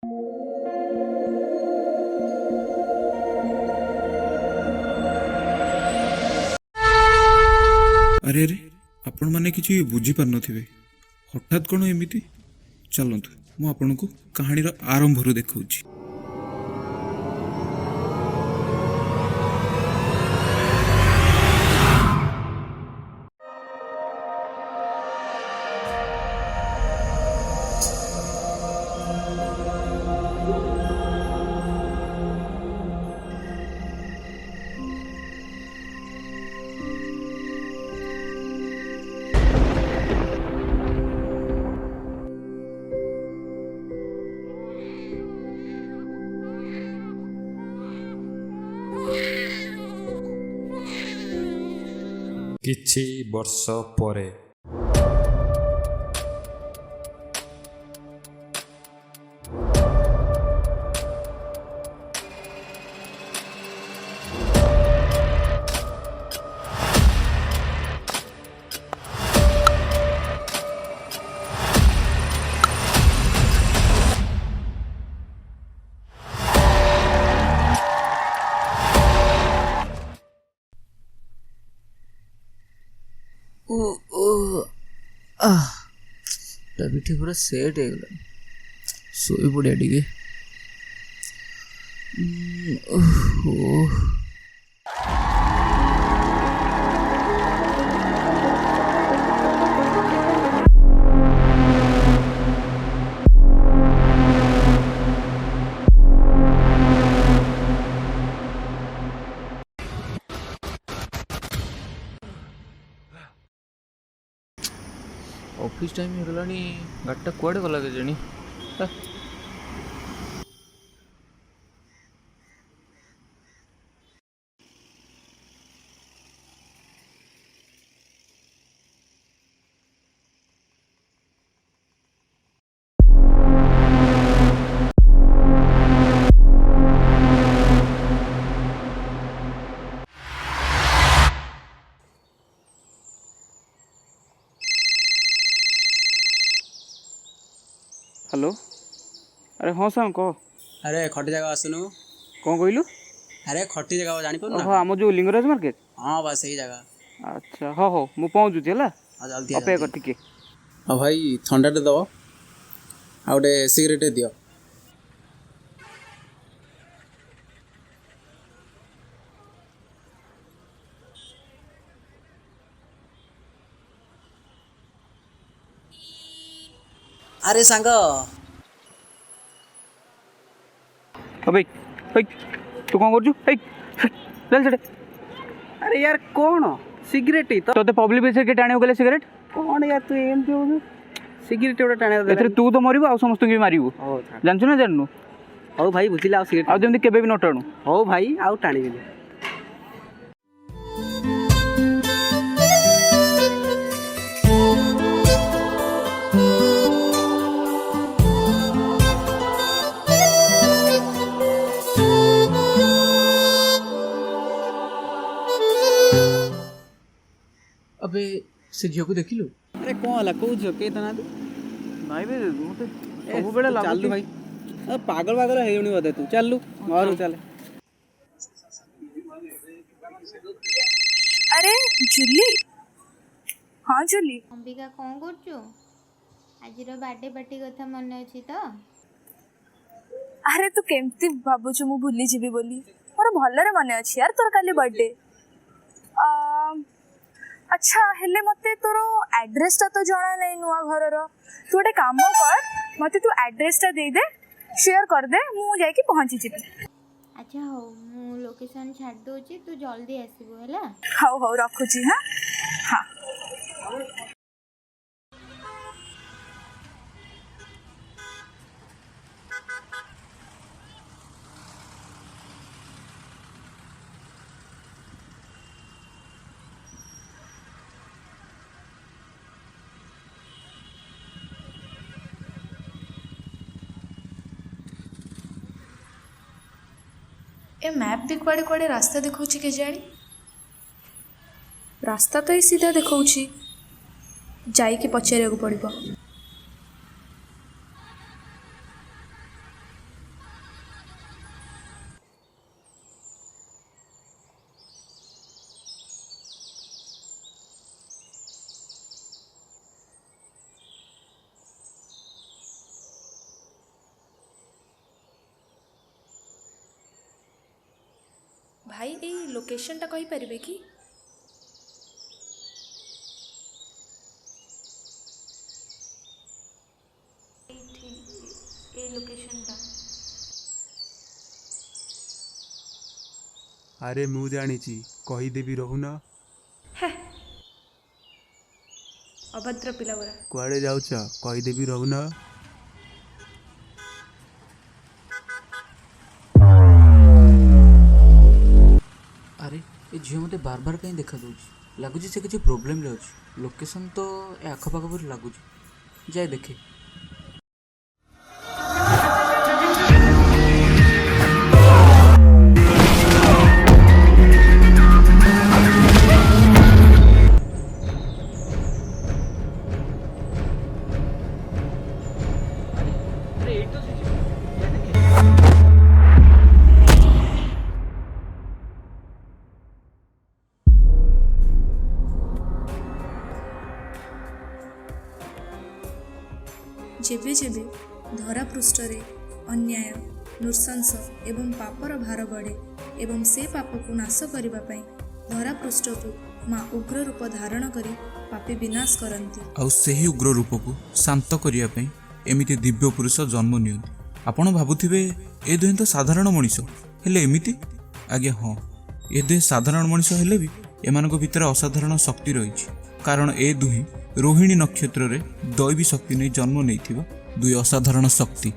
अरे अरे आपण माने किछि बुझी पार नथिबे हठात कोन एमिति चलंतु मु आपनको कहानीर आरंभरू देखौछि। କିଛି ବର୍ଷ ପରେ ପିଠି ପୁରା ସେଟ୍ ହେଇଗଲାଣି, ଶୋଇ ପଡ଼ିଆ ଟିକେ। ऑफिस टाइम ହେଇଗଲାଣି, ଗାଡ଼ିଟା କୁଆଡ଼େ ଗଲା କେଜାଣି। हेलो, अरे हाँ सांग कह। अरे खटी जगह आसनु। कौन कहलु? अरे खटी जगह जानी पड़ना। हाँ आम जो लिंगराज मार्केट। हाँ बस सही जगह। अच्छा हाँ हो मु पहुँचुची है। हाँ जल्दी अपेक्षा कर टिके। हाँ भाई थंडाटे दब आ गोटे सिगरेट दियो। अरे सांग अबे तू कौन कर चल चल। अरे यार कौन सिगरेट ही तो पब्लिक प्लेस के टाणी गले सिगरेट कौन यार तू एमती हो सिगरेट गोटे टाणी एथरे तू तो मरिबो आ समस्त के मारिबो जानछु ना जाननु। हौ भाई बुझिला आ सिगरेट आ जेमति केबे भी न टाणु। हौ भाई आउ टाणीबे। अबे से झील को देखिलु? अरे कौन है कौ झ के तना तू भाई बे मते सब बेले लागु चल भाई पागल पागल हेउनी बदे तू चलू घर चल। अरे जुली हाँ जुली अंबिका कौन करछु? आजिर बर्थडे पार्टी कथा मन अछि तो? अरे तू केमती भाबुछु मु भूली जीवी बोली मोर भलरे मन अछि यार तोर काली बर्थडे। अच्छा हेले मते तोर एड्रेस ता तो जणा नै नुआ घर रो तू गोटे काम कर मते तू एड्रेस ता दे दे शेयर कर दे मु जाई के पहुंची जीबी। अच्छा हो मु लोकेशन छाड़ दोची तू जल्दी आसीबो हैला। हाउ हाउ रखुची। हां हां ए मैप भी कुआड़े कुआड़े रास्ता देखौछि के जानी। रास्ता तो ये सीधा देखौछि जाई के पछारिया को पड़िबो। ଭାଇ ଏଇ ଲୋକେସନଟା କହିପାରିବେ କି? ଏଇଠି ଏଇ ଲୋକେସନଟା। ଆରେ ମୁଁ ଜାଣିଛି, କହିଦେବି ରହୁନ। ଅଭଦ୍ର ପିଲା ଗୁରା। କୁଆଡ଼େ ଯାଉଛ? କହିଦେବି ରହୁନ। ଆରେ ଏ ଝିଅ ମୋତେ ବାର ବାର କାହିଁ ଦେଖା ଦେଉଛି? ଲାଗୁଛି ସେ କିଛି ପ୍ରୋବ୍ଲେମରେ ଅଛି। ଲୋକେସନ୍ ତ ଏ ଆଖପାଖ ପରି ଲାଗୁଛି। ଯାଏ ଦେଖେ। ଯେବେ ଯେବେ ଧରାପୃଷ୍ଠରେ ଅନ୍ୟାୟ, ନୃଶଂସ ଏବଂ ପାପର ଭାର ବଢ଼େ ଏବଂ ସେ ପାପକୁ ନାଶ କରିବା ପାଇଁ ଧରାପୃଷ୍ଠକୁ ମା ଉଗ୍ର ରୂପ ଧାରଣ କରି ପାପୀ ବିନାଶ କରନ୍ତି। ଆଉ ସେହି ଉଗ୍ର ରୂପକୁ ଶାନ୍ତ କରିବା ପାଇଁ ଏମିତି ଦିବ୍ୟ ପୁରୁଷ ଜନ୍ମ ନିଅନ୍ତି। ଆପଣ ଭାବୁଥିବେ ଏ ଦୁହେଁ ତ ସାଧାରଣ ମଣିଷ, ହେଲେ ଏମିତି? ଆଜ୍ଞା ହଁ, ଏ ଦୁହେଁ ସାଧାରଣ ମଣିଷ ହେଲେ ବି ଏମାନଙ୍କ ଭିତରେ ଅସାଧାରଣ ଶକ୍ତି ରହିଛି। କାରଣ ଏ ଦୁହେଁ ରୋହିଣୀ ନକ୍ଷତ୍ରରେ ଦୈବୀ ଶକ୍ତି ନେଇ ଜନ୍ମ ନେଇଥିବା ଦୁଇ ଅସାଧାରଣ ଶକ୍ତି।